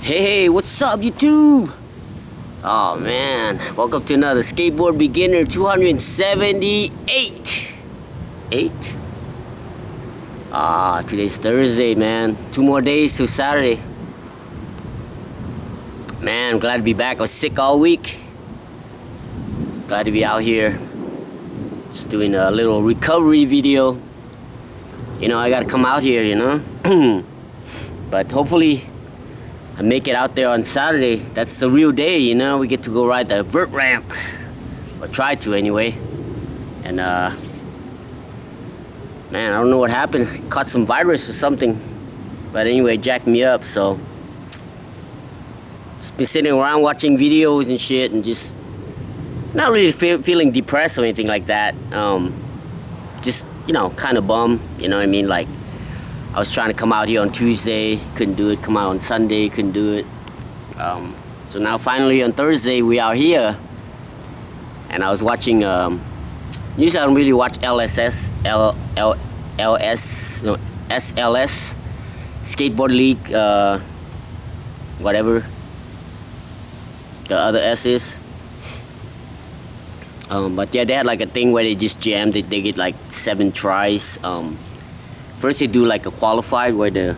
Hey, what's up, YouTube? Oh man, welcome to another Skateboard Beginner 278. 8? Today's Thursday, man. 2 more days to Saturday. Man, I'm glad to be back. I was sick all week. Glad to be out here. Just doing a little recovery video. You know, I gotta come out here, you know. But hopefully I make it out there on Saturday. That's the real day, you know. We get to go ride the vert ramp, or try to anyway. And man, I don't know what happened. Caught some virus or something, but anyway, jacked me up. So just been sitting around watching videos and shit, and just not really feeling depressed or anything like that. Just, you know, kind of bummed. You know what I mean? Like, I was trying to come out here on Tuesday, couldn't do it. Come out on Sunday, couldn't do it. So now finally on Thursday we are here, and I was watching. Usually I don't really watch SLS, Skateboard League, whatever the other S is. But yeah, they had like a thing where they just jammed it. They get like 7 tries. First they do like a qualified where the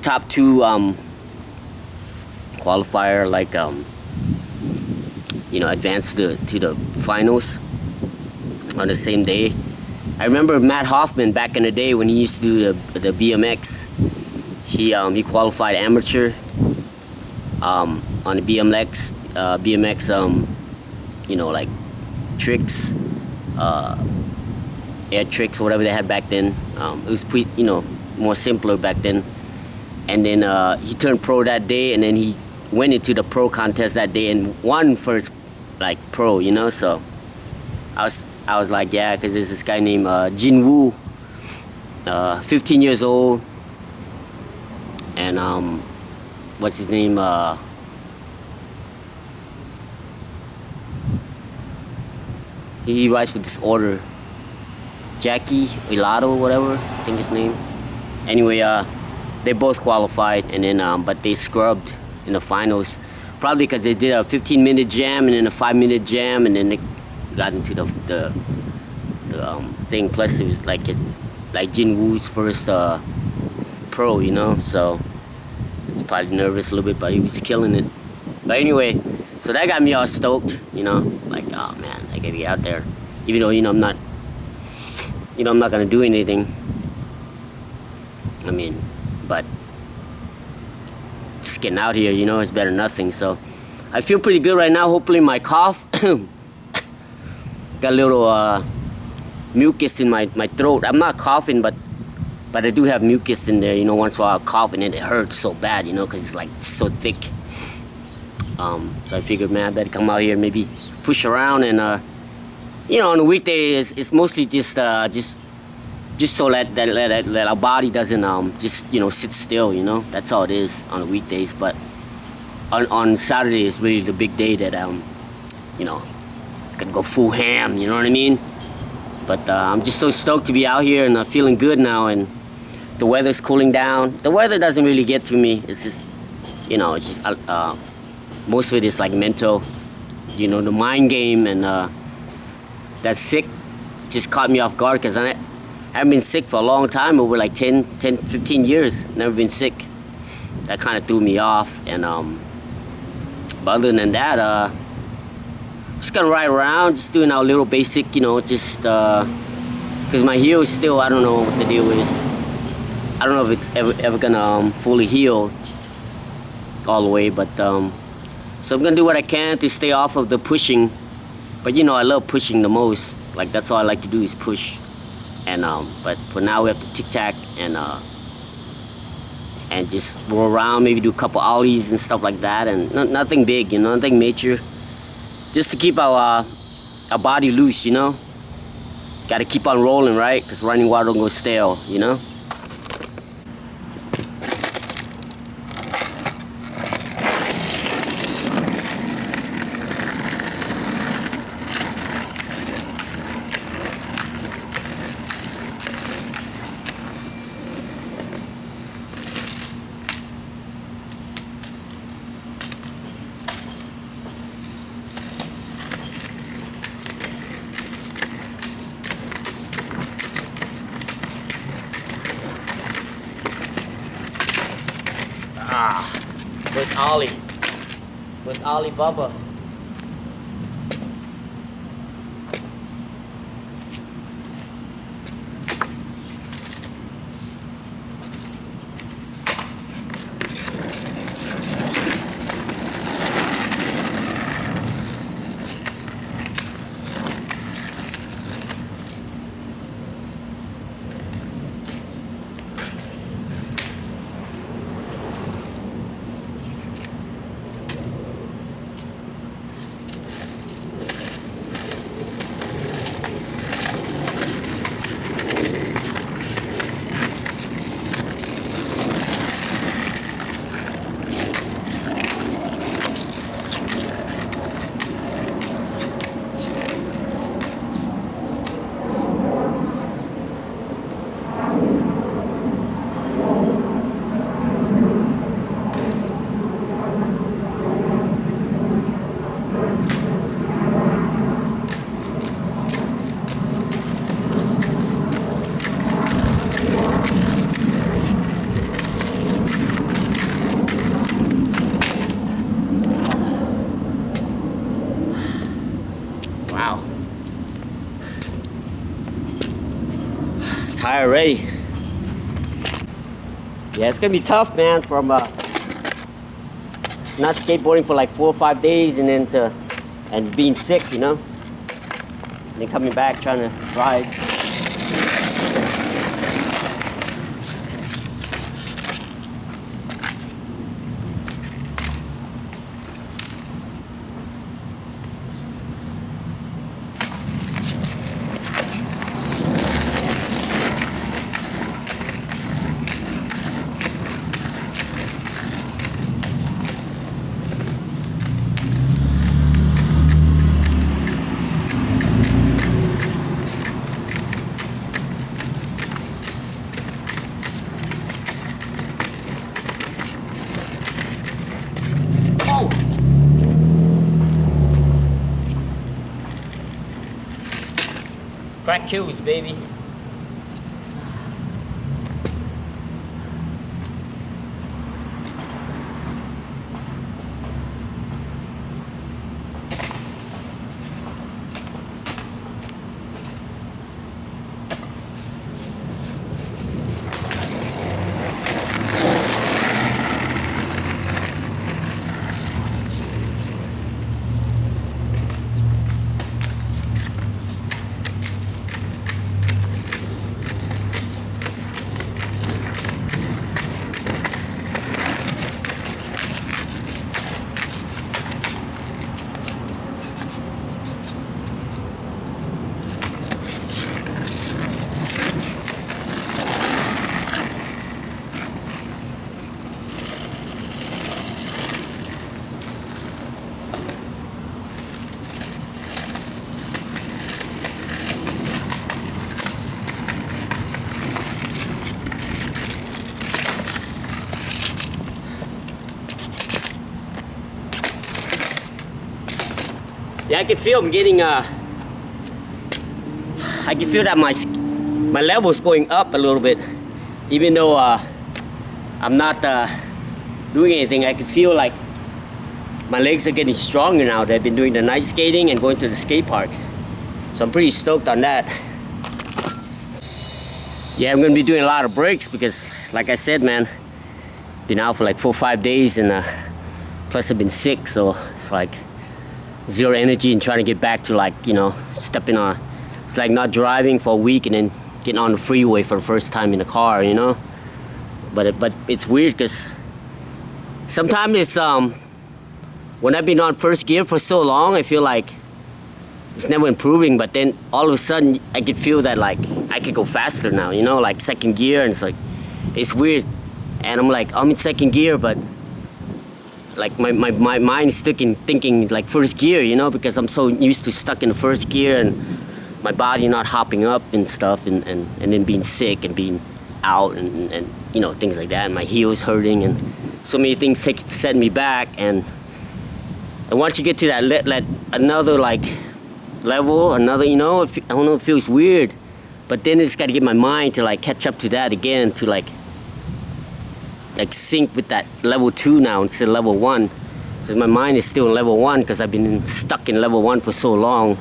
top 2 qualifier like you know, advance to the finals on the same day. I remember Matt Hoffman back in the day when he used to do the BMX. He qualified amateur on the BMX you know, like tricks, air tricks or whatever they had back then. It was you know, more simpler back then. And then he turned pro that day, and then he went into the pro contest that day and won first, like, pro, you know. So I was like, yeah, because there's this guy named Jin Woo, 15 years old, and what's his name? He rides with this order. Jackie Ilato, whatever, I think his name. Anyway, they both qualified, and then but they scrubbed in the finals, probably because they did a 15-minute jam and then a 5-minute jam, and then they got into the thing. Plus, it was like Jin Woo's first pro, you know, so he was probably nervous a little bit, but he was killing it. But anyway, so that got me all stoked, you know, like, oh man, I gotta get out there, even though, you know, I'm not gonna do anything. I mean, but just getting out here, you know, is better than nothing. So I feel pretty good right now. Hopefully my cough got a little mucus in my throat. I'm not coughing, but I do have mucus in there, you know. Once in a while I cough and it hurts so bad, you know, because it's like so thick. So I figured, man, I better come out here and maybe push around, and you know, on the weekdays it's mostly just so that our body doesn't just, you know, sit still, you know. That's all it is on the weekdays. But on Saturday is really the big day that you know, I can go full ham, you know what I mean. But I'm just so stoked to be out here, and feeling good now, and the weather's cooling down. The weather doesn't really get to me. It's just, you know, it's just most of it is like mental, you know, the mind game. And that sick just caught me off guard, because I haven't been sick for a long time, over like 15 years, never been sick. That kind of threw me off. And but other than that, just gonna ride around, just doing our little basic, you know, just because my heel is still, I don't know what the deal is. I don't know if it's ever gonna fully heal all the way, but so I'm gonna do what I can to stay off of the pushing. But you know, I love pushing the most. Like, that's all I like to do is push. And but for now we have to tic-tac and just roll around, maybe do a couple ollies and stuff like that, and nothing big, you know, nothing major. Just to keep our body loose, you know. Got to keep on rolling, right? Because running water don't go stale, you know. Ah, where's Ollie? Where's Ollie Bubba? Wow. Tired already. Yeah, it's gonna be tough, man, from not skateboarding for like 4 or 5 days and being sick, you know? And then coming back trying to ride. Crack kills, baby. Yeah, I can feel I'm getting I can feel that my level is going up a little bit, even though I'm not doing anything. I can feel like my legs are getting stronger now. They've been doing the night skating and going to the skate park, so I'm pretty stoked on that. Yeah, I'm gonna be doing a lot of breaks because, like I said, man, been out for like 4 or 5 days, and plus I've been sick, so it's like zero energy and trying to get back to, like, you know, stepping on. It's like not driving for a week and then getting on the freeway for the first time in the car, you know. But it's weird because sometimes it's when I've been on first gear for so long, I feel like it's never improving. But then all of a sudden I can feel that like I could go faster now, you know, like second gear, and it's like it's weird. And I'm like, I'm in second gear, but like my mind is stuck in thinking like first gear, you know, because I'm so used to stuck in the first gear and my body not hopping up and stuff, and then being sick and being out and you know, things like that, and my heels hurting and so many things set me back. And once you get to that another like level, another, you know, I don't know, it feels weird, but then it's got to get my mind to like catch up to that again, to like like sync with that level 2 now instead of level 1. Because my mind is still in level 1 because I've been stuck in level 1 for so long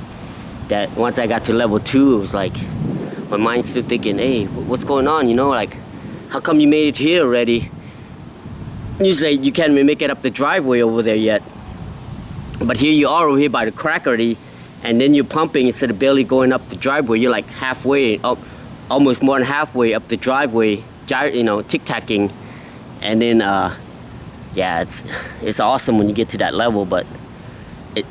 that once I got to level 2, it was like my mind's still thinking, hey, what's going on, you know, like how come you made it here already? Usually you can't even make it up the driveway over there yet, but here you are over here by the crack already, and then you're pumping instead of barely going up the driveway. You're like halfway up, almost more than halfway up the driveway, you know, tic-tacking. And then yeah, it's awesome when you get to that level, but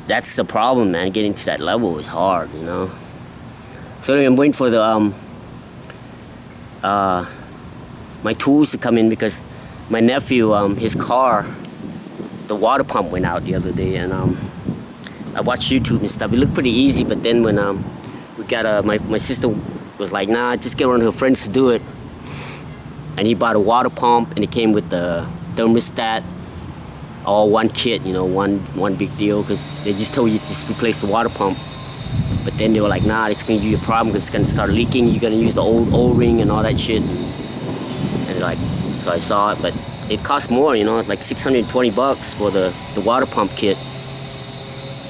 that's the problem, man. Getting to that level is hard, you know. So anyway, I'm waiting for the my tools to come in because my nephew, his car, the water pump went out the other day, and I watched YouTube and stuff. It looked pretty easy, but then when we got my sister was like, nah, just get one of her friends to do it, and he bought a water pump, and it came with the thermostat, all one kit, you know, one big deal, because they just told you to just replace the water pump. But then they were like, nah, it's gonna give you a problem because it's gonna start leaking. You're gonna use the old O-ring and all that shit. And like, so I saw it, but it cost more, you know. It's like $620 for the water pump kit,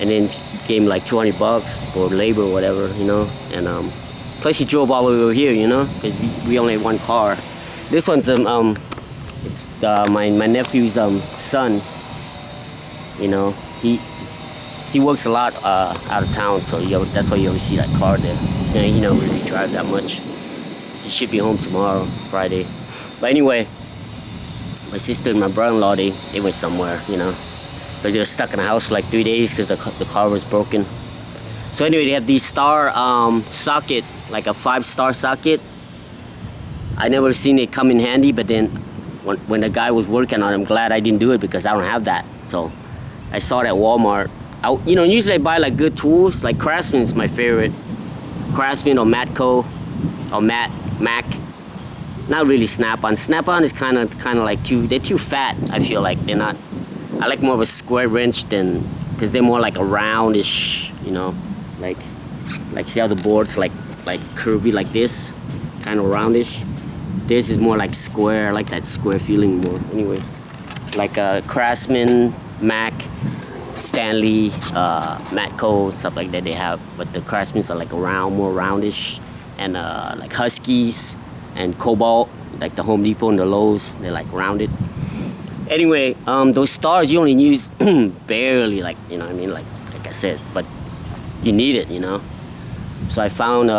and then gave me like $200 for labor or whatever, you know. And plus he drove all the way over here, you know, because we only had one car. This one's it's my nephew's son. You know, he works a lot out of town, so that's why you always see that car there. You know, he don't really drive that much. He should be home tomorrow, Friday. But anyway, my sister and my brother-in-law, they went somewhere, you know, because they were stuck in the house for like 3 days because the car was broken. So anyway, they have these star socket, like a 5-star socket. I never seen it come in handy, but then when the guy was working on it, I'm glad I didn't do it because I don't have that. So I saw it at Walmart. You know, usually I buy like good tools, like Craftsman's my favorite. Craftsman or Matco or Mac. Not really Snap-on. Snap-on is kind of like they're too fat. I feel like they're not. I like more of a square wrench than, because they're more like a roundish, you know, like see how the board's like curvy like this, kind of roundish. This is more like square. I like that square feeling more. Anyway, like Craftsman, Mac, Stanley, Matco, stuff like that they have. But the Craftsmans are like more roundish, and like Huskies and Cobalt, like the Home Depot and the Lowe's, they're like rounded. Anyway, those stars you only use barely, like, you know what I mean, like I said, but you need it, you know. So I found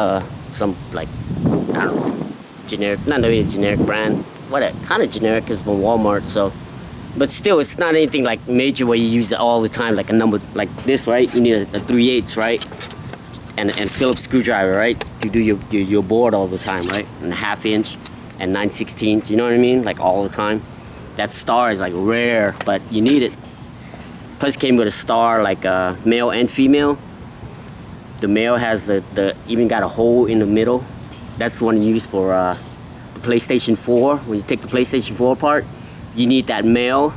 some, like, I don't know, generic, not really a generic brand, kind of generic because from Walmart. So, but still, it's not anything like major where you use it all the time, like a number like this, right? You need a 3/8, right? And Phillips screwdriver, right, to do your board all the time, right? And a 1/2 inch and 9/16, you know what I mean? Like all the time. That star is like rare, but you need it. Plus it came with a star, like male and female. The male has the even got a hole in the middle. That's the one you use for the PlayStation 4. When you take the PlayStation 4 apart, you need that male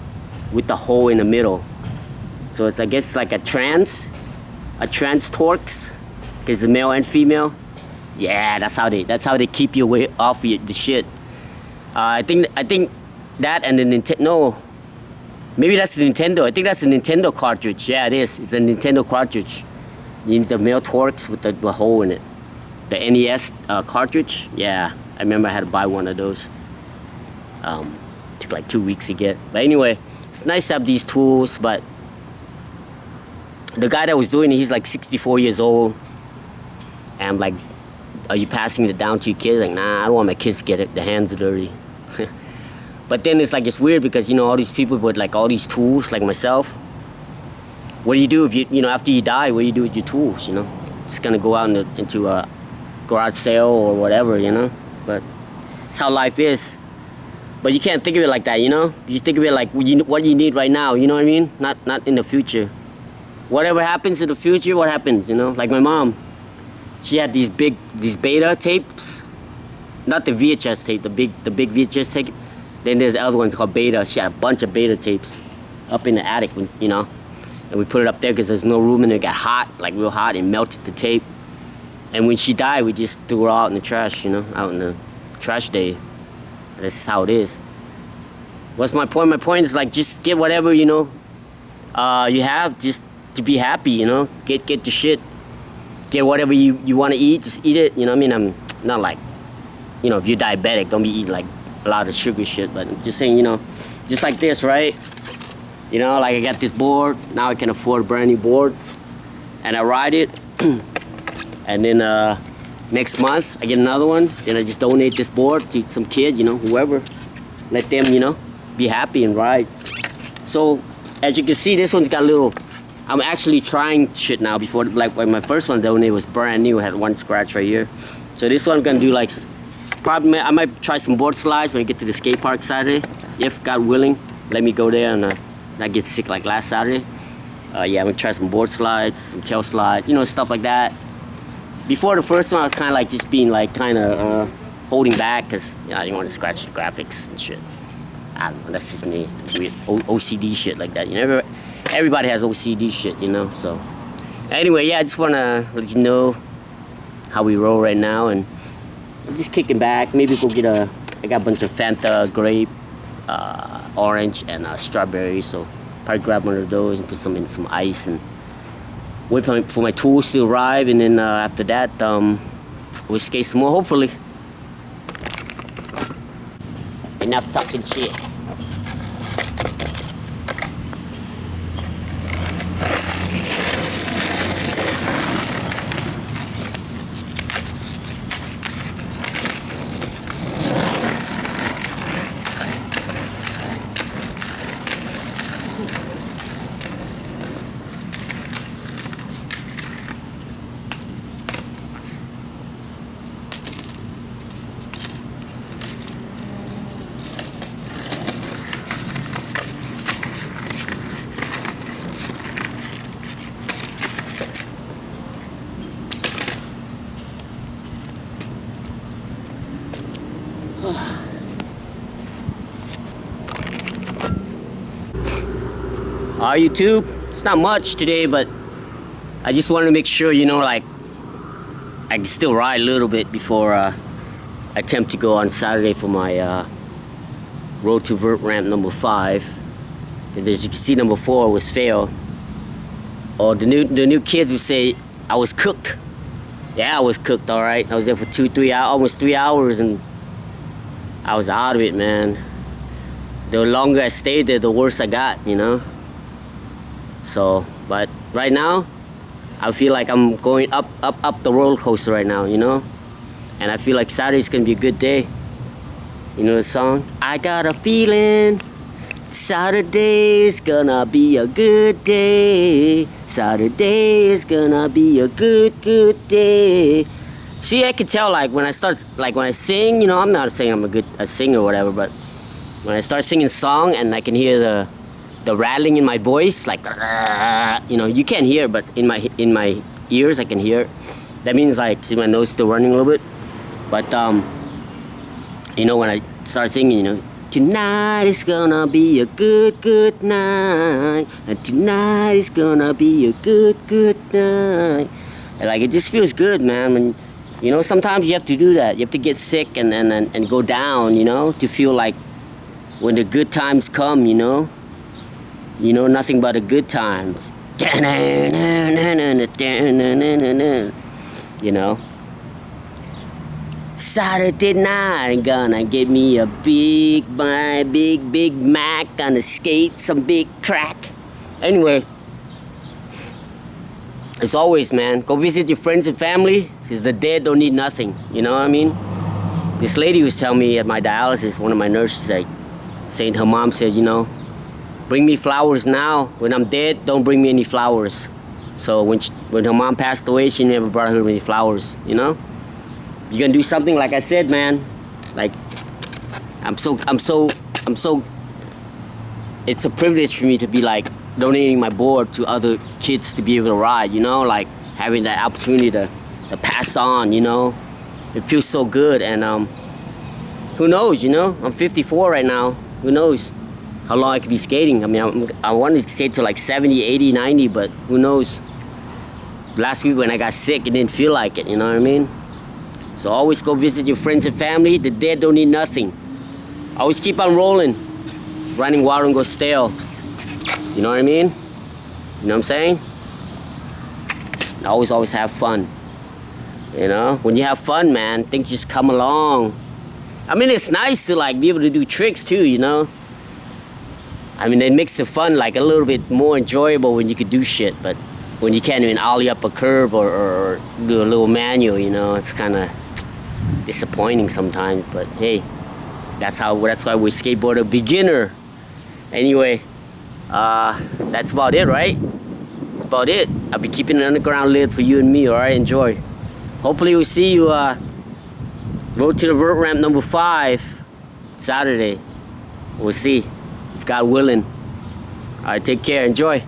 with the hole in the middle. So it's, I guess, it's like a trans Torx, because the male and female. Yeah, that's how they keep you away off the shit. I think that and the Nintendo. No, maybe that's the Nintendo. I think that's the Nintendo cartridge. Yeah, it is. It's a Nintendo cartridge. You need the male Torx with the hole in it. The NES cartridge. Yeah, I remember I had to buy one of those. Took like 2 weeks to get. But anyway, it's nice to have these tools. But the guy that was doing it, he's like 64 years old. And I'm like, are you passing it down to your kids? Like, nah, I don't want my kids to get it. The hands are dirty. But then it's like, it's weird because, you know, all these people with like all these tools, like myself. What do you do if you know, after you die, what do you do with your tools, you know? Just gonna go out into a garage sale or whatever, you know? But it's how life is. But you can't think of it like that, you know? You think of it like what you need right now, you know what I mean? Not in the future. Whatever happens in the future, what happens, you know? Like my mom, she had these beta tapes. Not the VHS tape, the big VHS tape. Then there's the other ones called beta. She had a bunch of beta tapes up in the attic, you know? And we put it up there because there's no room and it got hot, like real hot, and melted the tape. And when she died, we just threw her out in the trash, you know, out in the trash day. That's how it is. what's my point? My point is like just get whatever you have, just to be happy. Get the shit. Get whatever you want to eat, just eat it. You know what I mean? I'm not like, if you're diabetic, don't be eating like a lot of sugar shit. But I'm just saying, just like this, right? Like I got this board. Now I can afford a brand new board, and I ride it. And then next month I get another one. Then I just donate this board to some kid, whoever. Let them, be happy and ride. So as you can see, this one's got a little. I'm actually trying shit now. Before, like when my first one donated was brand new, had one scratch right here. So this one I'm gonna do like, probably I might try some board slides when I get to the skate park Saturday, if God willing, let me go there and not get sick like last Saturday. Yeah, I'm gonna try some board slides, some tail slides, stuff like that. Before the first one, I was kind of like just being like holding back because I didn't want to scratch the graphics and shit. I don't know, that's just me. Weird OCD shit like that. Everybody has OCD shit, so. Anyway, yeah, I just want to let you know how we roll right now, and I'm just kicking back. Maybe go get I got a bunch of Fanta, grape, orange, and strawberry, so probably grab one of those and put some in some ice and wait for my tools to arrive, and then after that, we'll skate some more, hopefully. Enough talking shit. YouTube, it's not much today, but I just wanted to make sure, like I can still ride a little bit before I attempt to go on Saturday for my road to vert ramp number 5. Because as you can see, number 4 was failed. Or the new kids would say I was cooked. Yeah, I was cooked, all right. I was there for 2-3 hours, almost 3 hours, and I was out of it, man. The longer I stayed there, the worse I got, So, but right now, I feel like I'm going up the roller coaster right now, And I feel like Saturday's gonna be a good day. You know the song? I got a feeling Saturday's gonna be a good day. Saturday is gonna be a good day. See, I can tell when I sing, I'm not saying I'm a singer or whatever, but when I start singing a song and I can hear the rattling in my voice, like, you can't hear, but in my ears I can hear. That means see, my nose still running a little bit. But when I start singing, tonight is gonna be a good night, and tonight is gonna be a good night. And it just feels good, man. When sometimes you have to do that. You have to get sick and go down, to feel like when the good times come, nothing but the good times. Saturday night, gonna get me a big Mac, gonna skate some big crack. Anyway, as always, man, go visit your friends and family, because the dead don't need nothing, you know what I mean? This lady was telling me at my dialysis, one of my nurses, saying her mom said, bring me flowers now. When I'm dead, don't bring me any flowers. So when her mom passed away, she never brought her any flowers, You're gonna do something, like I said, man. I'm so. It's a privilege for me to be donating my board to other kids to be able to ride, having that opportunity to pass on, It feels so good, and who knows, I'm 54 right now. Who knows how long I could be skating? I mean, I wanted to skate to 70, 80, 90, but who knows? Last week when I got sick, it didn't feel like it, you know what I mean? So always go visit your friends and family. The dead don't need nothing. Always keep on rolling running water and go stale. You know what I mean? You know what I'm saying? Always have fun. You know, when you have fun, man, things just come along. I mean, it's nice to like be able to do tricks too, you know. I mean, it makes the fun like a little bit more enjoyable when you could do shit, but when you can't even ollie up a curve or do a little manual, you know, it's kind of disappointing sometimes. But hey, that's why we skateboard a beginner. Anyway, that's about it, right? That's about it. I'll be keeping an underground lid for you and me. All right, enjoy. Hopefully we'll see you road to the vert ramp number 5 Saturday. We'll see, if God willing. All right, take care, enjoy.